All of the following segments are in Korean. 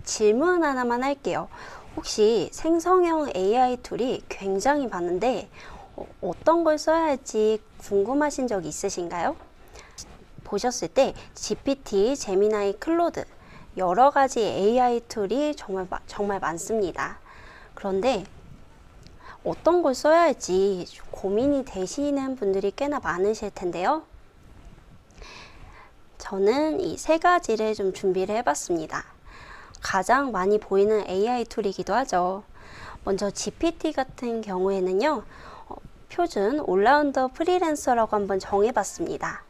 질문 하나만 할게요. 혹시 생성형 AI 툴이 굉장히 많은데 어떤 걸 써야 할지 궁금하신 적 있으신가요? 보셨을 때 GPT, 제미나이, 클로드 여러 가지 AI 툴이 정말 많습니다. 그런데 어떤 걸 써야 할지 고민이 되시는 분들이 꽤나 많으실 텐데요. 저는 이 세 가지를 좀 준비를 해봤습니다. 가장 많이 보이는 AI 툴이기도 하죠. 먼저 GPT 같은 경우에는요, 표준 올라운더 프리랜서라고 한번 정해봤습니다.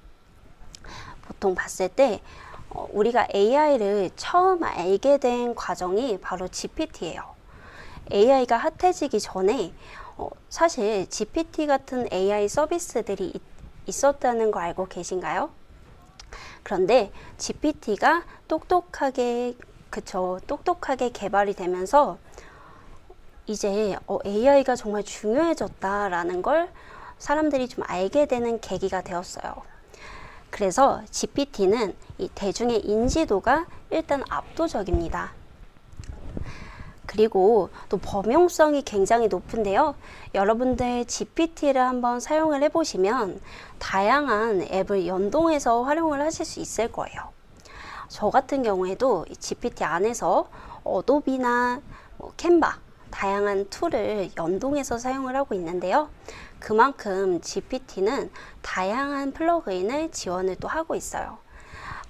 보통 봤을 때 우리가 AI를 처음 알게 된 과정이 바로 GPT예요. AI가 핫해지기 전에 사실 GPT 같은 AI 서비스들이 있었다는 거 알고 계신가요? 그런데 GPT가 똑똑하게 개발이 되면서 이제 AI가 정말 중요해졌다라는 걸 사람들이 좀 알게 되는 계기가 되었어요. 그래서 GPT는 이 대중의 인지도가 일단 압도적입니다. 그리고 또 범용성이 굉장히 높은데요. 여러분들 GPT를 한번 사용을 해보시면 다양한 앱을 연동해서 활용을 하실 수 있을 거예요. 저 같은 경우에도 GPT 안에서 어도비나 캔바 다양한 툴을 연동해서 사용을 하고 있는데요. 그만큼 GPT는 다양한 플러그인을 지원을 또 하고 있어요.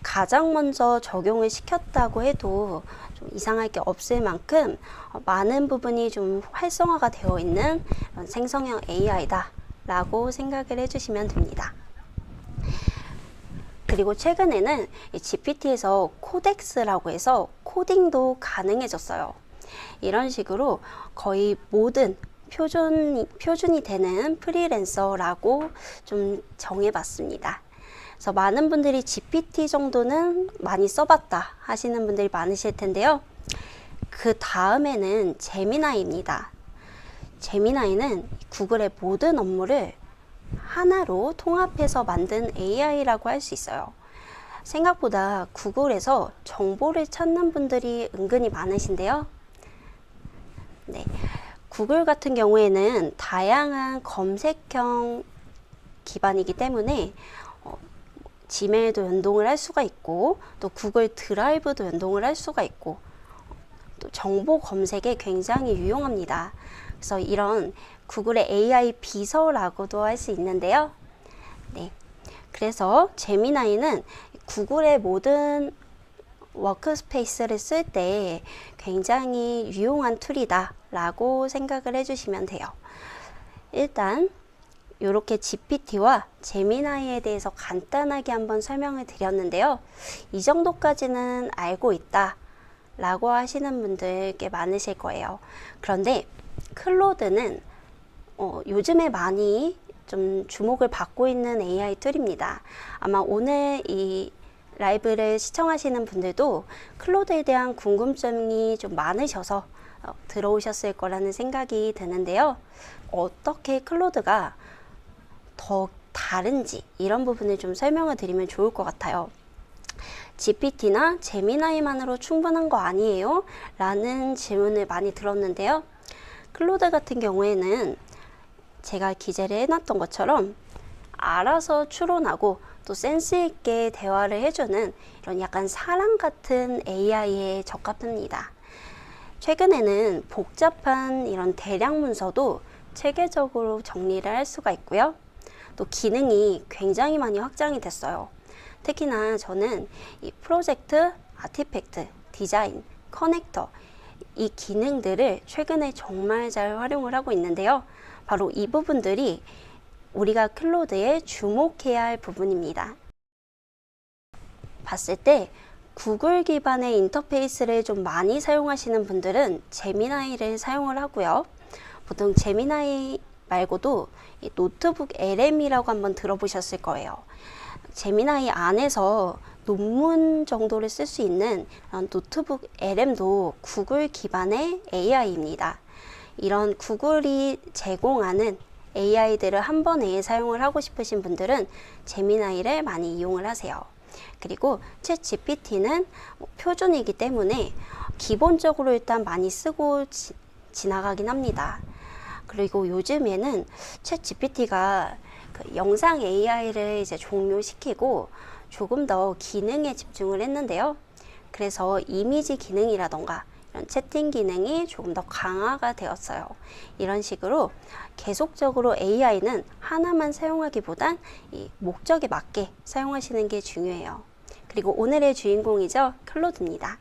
가장 먼저 적용을 시켰다고 해도 좀 이상할 게 없을 만큼 많은 부분이 좀 활성화가 되어 있는 생성형 AI다 라고 생각을 해주시면 됩니다. 그리고 최근에는 GPT에서 코덱스라고 해서 코딩도 가능해졌어요. 이런 식으로 거의 모든 표준이 되는 프리랜서라고 좀 정해봤습니다. 그래서 많은 분들이 GPT 정도는 많이 써봤다 하시는 분들이 많으실 텐데요. 그 다음에는 제미나이입니다. 제미나이는 구글의 모든 업무를 하나로 통합해서 만든 AI라고 할 수 있어요. 생각보다 구글에서 정보를 찾는 분들이 은근히 많으신데요. 네, 구글 같은 경우에는 다양한 검색형 기반이기 때문에 지메일도 연동을 할 수가 있고 또 구글 드라이브도 연동을 할 수가 있고 또 정보 검색에 굉장히 유용합니다. 그래서 이런 구글의 AI 비서라고도 할 수 있는데요. 네, 그래서 제미나이는 구글의 모든 워크스페이스를 쓸 때 굉장히 유용한 툴이다 라고 생각을 해주시면 돼요. 일단 이렇게 GPT와 제미나이에 대해서 간단하게 한번 설명을 드렸는데요. 이 정도까지는 알고 있다 라고 하시는 분들 꽤 많으실 거예요. 그런데 클로드는 요즘에 많이 좀 주목을 받고 있는 AI 툴입니다. 아마 오늘 이 라이브를 시청하시는 분들도 클로드에 대한 궁금증이 좀 많으셔서 들어오셨을 거라는 생각이 드는데요. 어떻게 클로드가 더 다른지 이런 부분을 좀 설명을 드리면 좋을 것 같아요. GPT나 제미나이만으로 충분한 거 아니에요? 라는 질문을 많이 들었는데요. 클로드 같은 경우에는 제가 기재를 해놨던 것처럼 알아서 추론하고 또 센스 있게 대화를 해주는 이런 약간 사람 같은 AI에 적합합니다. 최근에는 복잡한 이런 대량 문서도 체계적으로 정리를 할 수가 있고요. 또 기능이 굉장히 많이 확장이 됐어요. 특히나 저는 이 프로젝트, 아티팩트, 디자인, 커넥터 이 기능들을 최근에 정말 잘 활용을 하고 있는데요. 바로 이 부분들이 우리가 클로드에 주목해야 할 부분입니다. 봤을 때 구글 기반의 인터페이스를 좀 많이 사용하시는 분들은 제미나이를 사용을 하고요. 보통 제미나이 말고도 이 노트북 LM이라고 한번 들어보셨을 거예요. 제미나이 안에서 논문 정도를 쓸 수 있는 노트북 LM도 구글 기반의 AI입니다. 이런 구글이 제공하는 AI들을 한 번에 사용을 하고 싶으신 분들은 제미나이를 많이 이용을 하세요. 그리고 챗 GPT는 표준이기 때문에 기본적으로 일단 많이 쓰고 지나가긴 합니다. 그리고 요즘에는 챗 GPT가 그 영상 AI를 이제 종료시키고 조금 더 기능에 집중을 했는데요. 그래서 이미지 기능이라던가 이런 채팅 기능이 조금 더 강화가 되었어요. 이런 식으로 계속적으로 AI는 하나만 사용하기보단 이 목적에 맞게 사용하시는 게 중요해요. 그리고 오늘의 주인공이죠. 클로드입니다.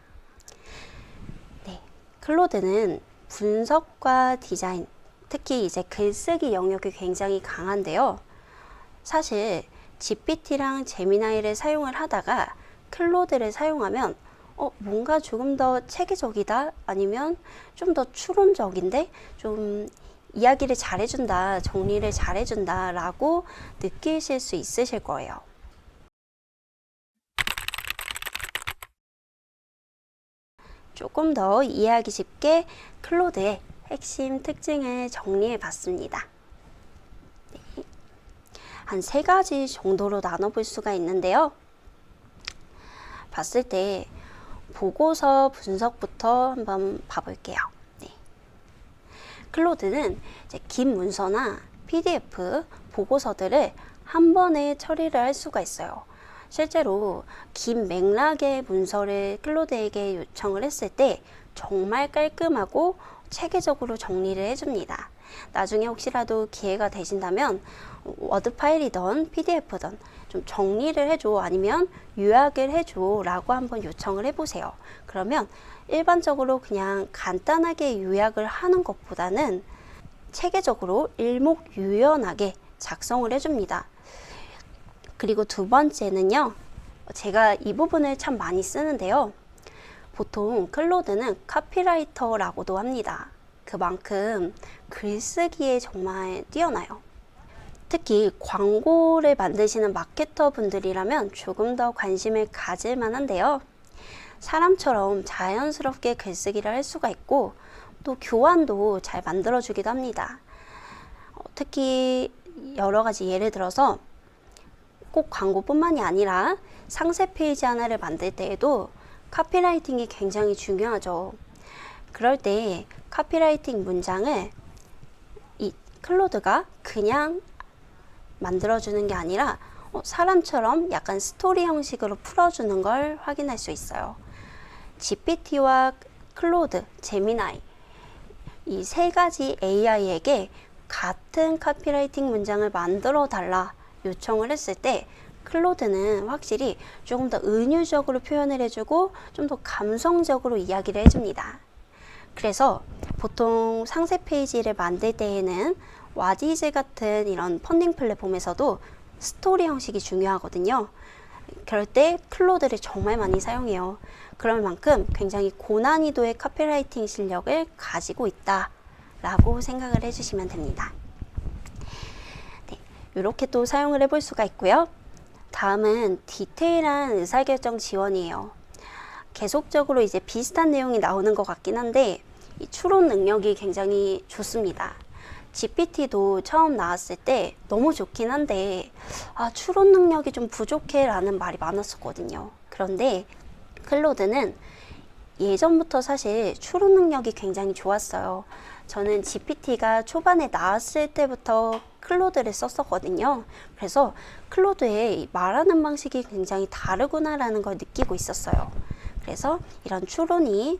네, 클로드는 분석과 디자인, 특히 이제 글쓰기 영역이 굉장히 강한데요. 사실 GPT랑 제미나이를 사용을 하다가 클로드를 사용하면 뭔가 조금 더 체계적이다, 아니면 좀 더 추론적인데 좀 이야기를 잘해준다, 정리를 잘해준다 라고 느끼실 수 있으실 거예요. 조금 더 이해하기 쉽게 클로드의 핵심 특징을 정리해 봤습니다. 네. 한 3가지 정도로 나눠볼 수가 있는데요. 봤을 때 보고서 분석부터 한번 봐볼게요. 네. 클로드는 이제 긴 문서나 PDF, 보고서들을 한 번에 처리를 할 수가 있어요. 실제로 긴 맥락의 문서를 클로드에게 요청을 했을 때 정말 깔끔하고 체계적으로 정리를 해줍니다. 나중에 혹시라도 기회가 되신다면 워드 파일이든 PDF든 좀 정리를 해줘, 아니면 요약을 해줘 라고 한번 요청을 해보세요. 그러면 일반적으로 그냥 간단하게 요약을 하는 것보다는 체계적으로 일목요연하게 작성을 해줍니다. 그리고 2번째는요, 제가 이 부분을 참 많이 쓰는데요. 보통 클로드는 카피라이터라고도 합니다. 그만큼 글쓰기에 정말 뛰어나요. 특히 광고를 만드시는 마케터 분들이라면 조금 더 관심을 가질 만한데요. 사람처럼 자연스럽게 글쓰기를 할 수가 있고 또 교환도 잘 만들어주기도 합니다. 특히 여러 가지 예를 들어서 꼭 광고뿐만이 아니라 상세 페이지 하나를 만들 때에도 카피라이팅이 굉장히 중요하죠. 그럴 때 카피라이팅 문장을 이 클로드가 그냥 만들어주는 게 아니라 사람처럼 약간 스토리 형식으로 풀어주는 걸 확인할 수 있어요. GPT와 클로드, 제미나이 이 3가지 AI에게 같은 카피라이팅 문장을 만들어 달라 요청을 했을 때 클로드는 확실히 조금 더 은유적으로 표현을 해주고 좀 더 감성적으로 이야기를 해줍니다. 그래서 보통 상세 페이지를 만들 때에는 와디즈 같은 이런 펀딩 플랫폼에서도 스토리 형식이 중요하거든요. 그럴 때 클로드를 정말 많이 사용해요. 그럴 만큼 굉장히 고난이도의 카피라이팅 실력을 가지고 있다라고 생각을 해주시면 됩니다. 네, 이렇게 또 사용을 해볼 수가 있고요. 다음은 디테일한 의사결정 지원이에요. 계속적으로 이제 비슷한 내용이 나오는 것 같긴 한데 이 추론 능력이 굉장히 좋습니다. GPT도 처음 나왔을 때 너무 좋긴 한데 추론 능력이 좀 부족해 라는 말이 많았었거든요. 그런데 클로드는 예전부터 사실 추론 능력이 굉장히 좋았어요. 저는 GPT가 초반에 나왔을 때부터 클로드를 썼었거든요. 그래서 클로드의 말하는 방식이 굉장히 다르구나라는 걸 느끼고 있었어요. 그래서 이런 추론이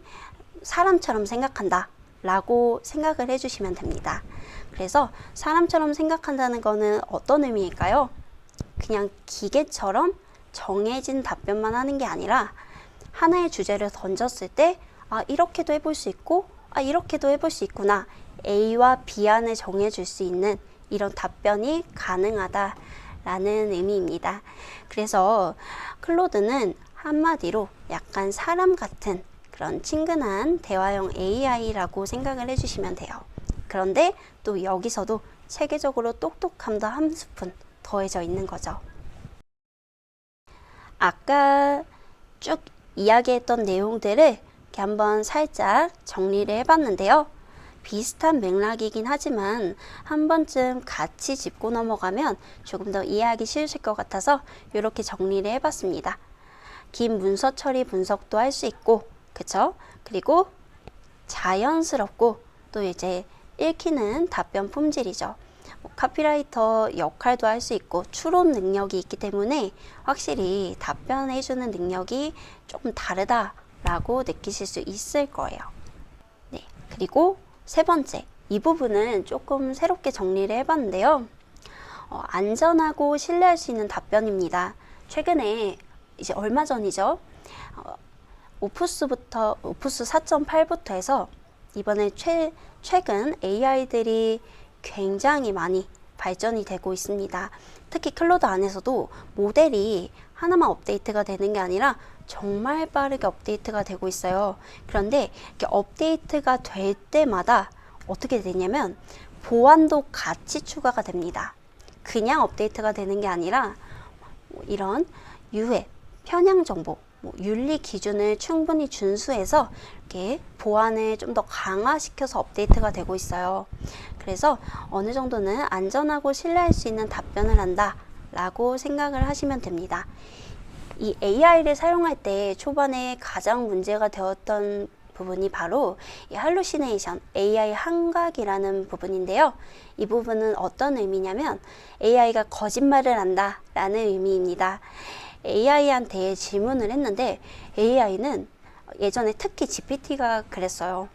사람처럼 생각한다 라고 생각을 해주시면 됩니다. 그래서 사람처럼 생각한다는 거는 어떤 의미일까요? 그냥 기계처럼 정해진 답변만 하는 게 아니라 하나의 주제를 던졌을 때 이렇게도 해볼 수 있고 이렇게도 해볼 수 있구나, A와 B 안에 정해줄 수 있는 이런 답변이 가능하다라는 의미입니다. 그래서 클로드는 한마디로 약간 사람 같은 그런 친근한 대화형 AI라고 생각을 해주시면 돼요. 그런데 또 여기서도 체계적으로 똑똑함도 한 스푼 더해져 있는 거죠. 아까 쭉 이야기했던 내용들을 이렇게 한번 살짝 정리를 해봤는데요. 비슷한 맥락이긴 하지만 한 번쯤 같이 짚고 넘어가면 조금 더 이해하기 쉬우실 것 같아서 이렇게 정리를 해봤습니다. 긴 문서 처리 분석도 할 수 있고, 그쵸? 그리고 자연스럽고 또 이제 읽히는 답변 품질이죠. 카피라이터 역할도 할 수 있고 추론 능력이 있기 때문에 확실히 답변해주는 능력이 조금 다르다라고 느끼실 수 있을 거예요. 네, 그리고 세 번째, 이 부분은 조금 새롭게 정리를 해봤는데요. 안전하고 신뢰할 수 있는 답변입니다. 최근에 이제 얼마 전이죠. 오프스 4.8부터 해서 이번에 최근 AI들이 굉장히 많이 발전이 되고 있습니다. 특히 클로드 안에서도 모델이 하나만 업데이트가 되는 게 아니라 정말 빠르게 업데이트가 되고 있어요. 그런데 이렇게 업데이트가 될 때마다 어떻게 되냐면 보안도 같이 추가가 됩니다. 그냥 업데이트가 되는 게 아니라 이런 유해, 편향 정보, 윤리 기준을 충분히 준수해서 이렇게 보안을 좀 더 강화시켜서 업데이트가 되고 있어요. 그래서 어느 정도는 안전하고 신뢰할 수 있는 답변을 한다 라고 생각을 하시면 됩니다. 이 AI를 사용할 때 초반에 가장 문제가 되었던 부분이 바로 이 할루시네이션, AI 함각이라는 부분인데요. 이 부분은 어떤 의미냐면 AI가 거짓말을 한다 라는 의미입니다. AI한테 질문을 했는데 AI는 예전에 특히 GPT가 그랬어요.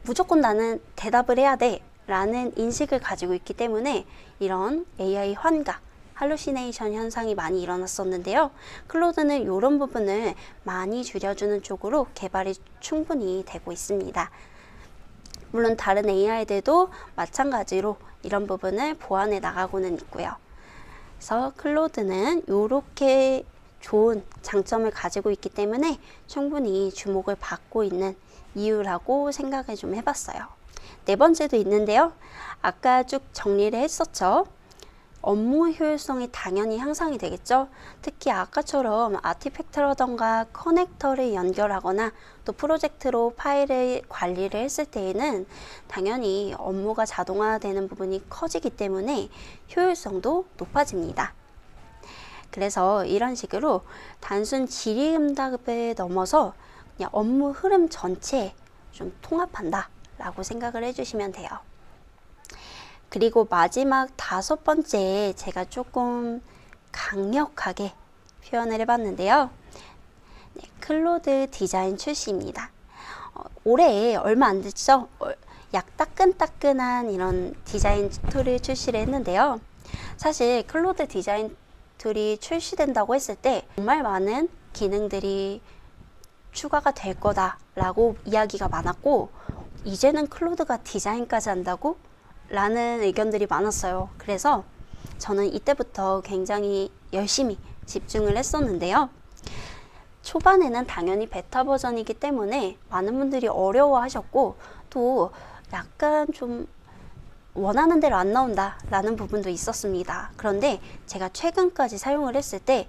무조건 나는 대답을 해야 돼 라는 인식을 가지고 있기 때문에 이런 AI 환각, 할루시네이션 현상이 많이 일어났었는데요. 클로드는 이런 부분을 많이 줄여주는 쪽으로 개발이 충분히 되고 있습니다. 물론 다른 AI들도 마찬가지로 이런 부분을 보완해 나가고는 있고요. 그래서 클로드는 이렇게 좋은 장점을 가지고 있기 때문에 충분히 주목을 받고 있는 이유라고 생각을 좀 해봤어요. 네 번째도 있는데요. 아까 쭉 정리를 했었죠. 업무 효율성이 당연히 향상이 되겠죠. 특히 아까처럼 아티팩트라던가 커넥터를 연결하거나 또 프로젝트로 파일을 관리를 했을 때에는 당연히 업무가 자동화되는 부분이 커지기 때문에 효율성도 높아집니다. 그래서 이런 식으로 단순 질의응답을 넘어서 그냥 업무 흐름 전체에 좀 통합한다 라고 생각을 해주시면 돼요. 그리고 마지막 다섯 번째 제가 조금 강력하게 표현을 해봤는데요. 네, 클로드 디자인 출시입니다. 올해 얼마 안 됐죠? 약 따끈따끈한 이런 디자인 툴을 출시를 했는데요. 사실 클로드 디자인 툴이 출시된다고 했을 때 정말 많은 기능들이 추가가 될 거다 라고 이야기가 많았고, 이제는 클로드가 디자인까지 한다고? 라는 의견들이 많았어요. 그래서 저는 이때부터 굉장히 열심히 집중을 했었는데요. 초반에는 당연히 베타 버전이기 때문에 많은 분들이 어려워하셨고, 또 약간 좀 원하는 대로 안 나온다 라는 부분도 있었습니다. 그런데 제가 최근까지 사용을 했을 때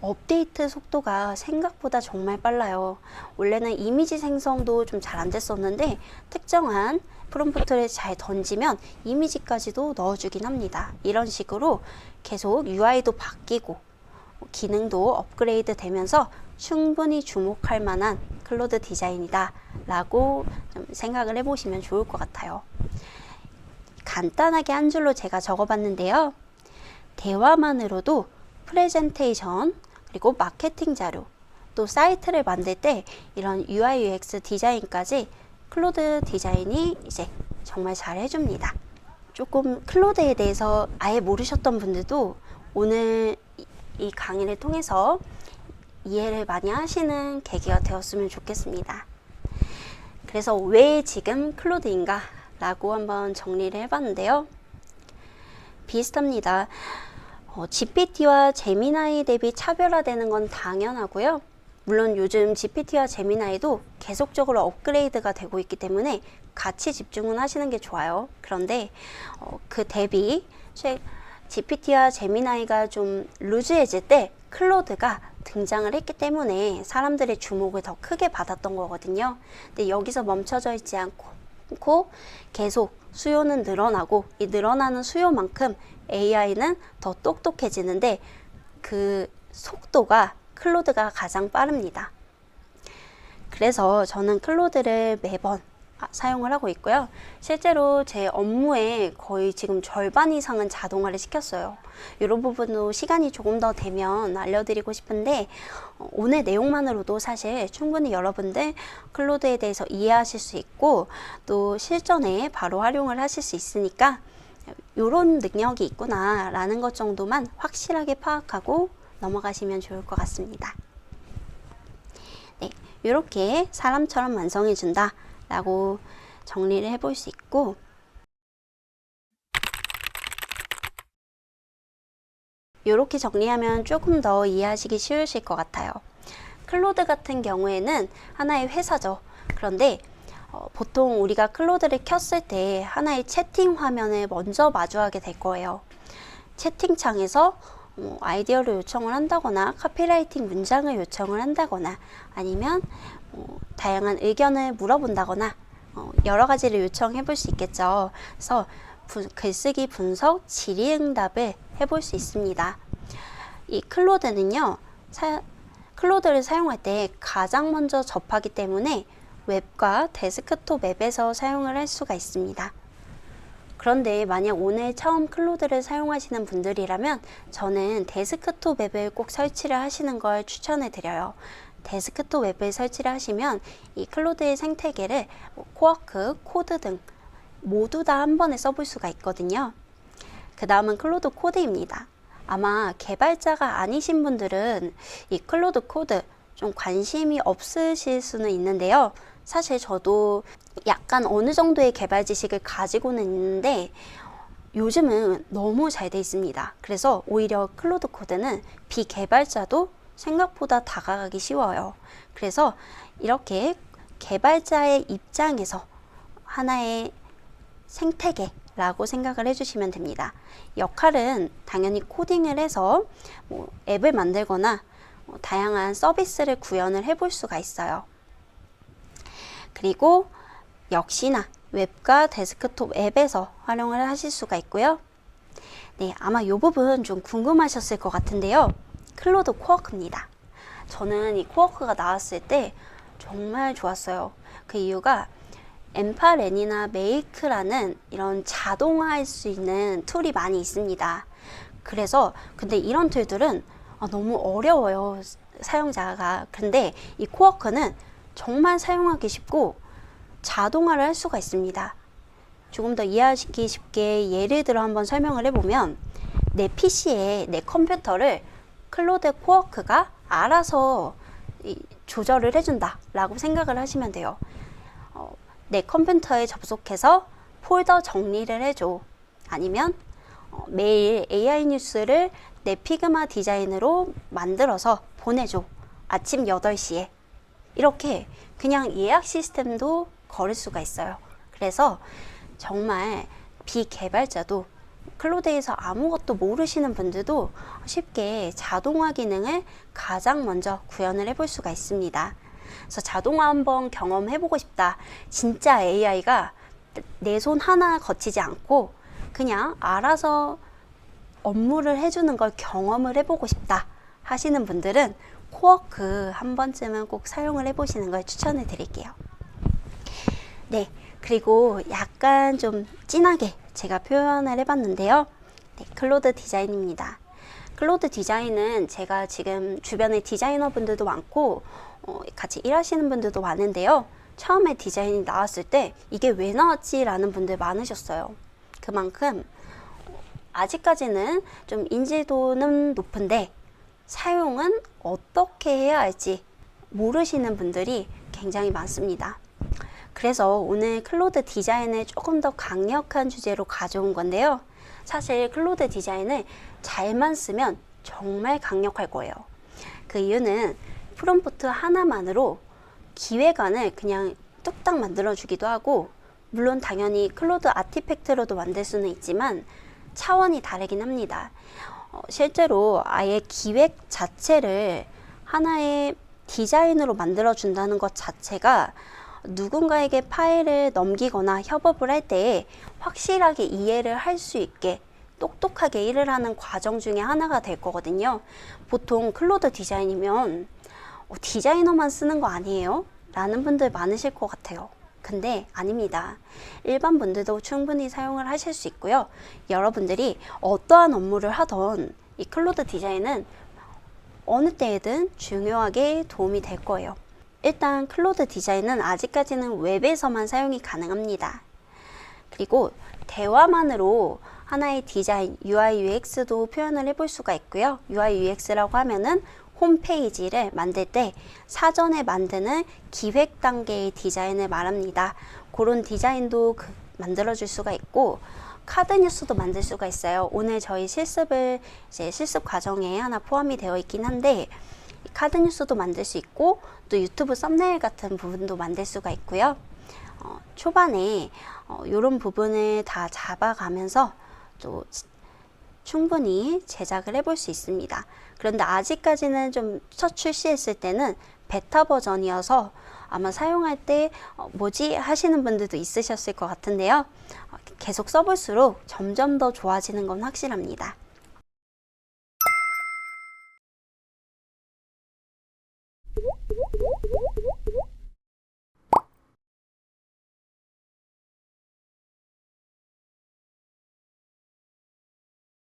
업데이트 속도가 생각보다 정말 빨라요. 원래는 이미지 생성도 좀 잘 안 됐었는데 특정한 프롬프트를 잘 던지면 이미지까지도 넣어주긴 합니다. 이런 식으로 계속 UI도 바뀌고 기능도 업그레이드 되면서 충분히 주목할 만한 클로드 디자인이다 라고 좀 생각을 해보시면 좋을 것 같아요. 간단하게 한 줄로 제가 적어봤는데요. 대화만으로도 프레젠테이션, 그리고 마케팅 자료, 또 사이트를 만들 때 이런 UI UX 디자인까지 클로드 디자인이 이제 정말 잘 해줍니다. 조금 클로드에 대해서 아예 모르셨던 분들도 오늘 이 강의를 통해서 이해를 많이 하시는 계기가 되었으면 좋겠습니다. 그래서 왜 지금 클로드인가 라고 한번 정리를 해봤는데요. 비슷합니다. GPT와 제미나이 대비 차별화되는 건 당연하고요. 물론 요즘 GPT와 제미나이도 계속적으로 업그레이드가 되고 있기 때문에 같이 집중은 하시는 게 좋아요. 그런데 그 대비 GPT와 제미나이가 좀 루즈해질 때 클로드가 등장을 했기 때문에 사람들의 주목을 더 크게 받았던 거거든요. 근데 여기서 멈춰져 있지 않고 않고 계속 수요는 늘어나고 이 늘어나는 수요만큼 AI는 더 똑똑해지는데 그 속도가 클로드가 가장 빠릅니다. 그래서 저는 클로드를 매번 사용을 하고 있고요. 실제로 제 업무에 거의 지금 절반 이상은 자동화를 시켰어요. 이런 부분도 시간이 조금 더 되면 알려드리고 싶은데 오늘 내용만으로도 사실 충분히 여러분들 클로드에 대해서 이해하실 수 있고 또 실전에 바로 활용을 하실 수 있으니까 이런 능력이 있구나 라는 것 정도만 확실하게 파악하고 넘어가시면 좋을 것 같습니다. 네, 이렇게 사람처럼 완성해 준다 라고 정리를 해볼 수 있고, 이렇게 정리하면 조금 더 이해하시기 쉬우실 것 같아요. 클로드 같은 경우에는 하나의 회사죠. 그런데 보통 우리가 클로드를 켰을 때 하나의 채팅 화면을 먼저 마주하게 될 거예요. 채팅창에서 아이디어를 요청을 한다거나 카피라이팅 문장을 요청을 한다거나 아니면 다양한 의견을 물어본다거나 여러 가지를 요청해 볼 수 있겠죠. 그래서 글쓰기 분석, 질의응답을 해볼 수 있습니다. 이 클로드는요, 클로드를 사용할 때 가장 먼저 접하기 때문에 웹과 데스크톱 앱에서 사용을 할 수가 있습니다. 그런데 만약 오늘 처음 클로드를 사용하시는 분들이라면 저는 데스크톱 앱을 꼭 설치를 하시는 걸 추천해 드려요. 데스크톱 앱을 설치를 하시면 이 클로드의 생태계를 코워크, 코드 등 모두 다 한 번에 써볼 수가 있거든요. 그 다음은 클로드 코드입니다. 아마 개발자가 아니신 분들은 이 클로드 코드 좀 관심이 없으실 수는 있는데요. 사실 저도 약간 어느 정도의 개발 지식을 가지고는 있는데 요즘은 너무 잘 돼 있습니다. 그래서 오히려 클로드 코드는 비개발자도 생각보다 다가가기 쉬워요. 그래서 이렇게 개발자의 입장에서 하나의 생태계라고 생각을 해주시면 됩니다. 역할은 당연히 코딩을 해서 앱을 만들거나 다양한 서비스를 구현을 해볼 수가 있어요. 그리고 역시나 웹과 데스크톱 앱에서 활용을 하실 수가 있고요. 네, 아마 이 부분 좀 궁금하셨을 것 같은데요. 클로드 코워크입니다. 저는 이 코워크가 나왔을 때 정말 좋았어요. 그 이유가 엠파렌이나 메이크라는 이런 자동화할 수 있는 툴이 많이 있습니다. 그래서 근데 이런 툴들은 너무 어려워요, 사용자가. 근데 이 코워크는 정말 사용하기 쉽고 자동화를 할 수가 있습니다. 조금 더 이해하시기 쉽게 예를 들어 한번 설명을 해보면 내 PC에 내 컴퓨터를 클로드 코워크가 알아서 조절을 해준다 라고 생각을 하시면 돼요. 내 컴퓨터에 접속해서 폴더 정리를 해줘. 아니면 매일 AI 뉴스를 내 피그마 디자인으로 만들어서 보내줘. 아침 8시에. 이렇게 그냥 예약 시스템도 걸을 수가 있어요. 그래서 정말 비개발자도 클로드에서 아무것도 모르시는 분들도 쉽게 자동화 기능을 가장 먼저 구현을 해볼 수가 있습니다. 그래서 자동화 한번 경험해보고 싶다. 진짜 AI가 내 손 하나 거치지 않고 그냥 알아서 업무를 해주는 걸 경험을 해보고 싶다 하시는 분들은 코워크 한 번쯤은 꼭 사용을 해보시는 걸 추천해 드릴게요. 네, 그리고 약간 좀 진하게 제가 표현을 해봤는데요. 네, 클로드 디자인입니다. 클로드 디자인은 제가 지금 주변에 디자이너 분들도 많고 같이 일하시는 분들도 많은데요. 처음에 디자인이 나왔을 때 이게 왜 나왔지? 라는 분들 많으셨어요. 그만큼 아직까지는 좀 인지도는 높은데 사용은 어떻게 해야 할지 모르시는 분들이 굉장히 많습니다. 그래서 오늘 클로드 디자인을 조금 더 강력한 주제로 가져온 건데요. 사실 클로드 디자인을 잘만 쓰면 정말 강력할 거예요. 그 이유는 프롬프트 하나만으로 기획안을 그냥 뚝딱 만들어 주기도 하고, 물론 당연히 클로드 아티팩트로도 만들 수는 있지만 차원이 다르긴 합니다. 실제로 아예 기획 자체를 하나의 디자인으로 만들어 준다는 것 자체가 누군가에게 파일을 넘기거나 협업을 할 때 확실하게 이해를 할 수 있게 똑똑하게 일을 하는 과정 중에 하나가 될 거거든요. 보통 클로드 디자인이면 디자이너만 쓰는 거 아니에요? 라는 분들 많으실 것 같아요. 근데 아닙니다. 일반 분들도 충분히 사용을 하실 수 있고요. 여러분들이 어떠한 업무를 하던 이 클로드 디자인은 어느 때에든 중요하게 도움이 될 거예요. 일단 클로드 디자인은 아직까지는 웹에서만 사용이 가능합니다. 그리고 대화만으로 하나의 디자인, UI, UX도 표현을 해볼 수가 있고요. UI, UX라고 하면은 홈페이지를 만들 때 사전에 만드는 기획 단계의 디자인을 말합니다. 그런 디자인도 만들어 줄 수가 있고, 카드 뉴스도 만들 수가 있어요. 오늘 저희 실습 과정에 하나 포함이 되어 있긴 한데, 카드 뉴스도 만들 수 있고, 또 유튜브 썸네일 같은 부분도 만들 수가 있고요. 초반에 이런 부분을 다 잡아가면서 또 충분히 제작을 해볼 수 있습니다. 그런데 아직까지는 좀 첫 출시했을 때는 베타 버전이어서 아마 사용할 때 뭐지 하시는 분들도 있으셨을 것 같은데요. 계속 써볼수록 점점 더 좋아지는 건 확실합니다.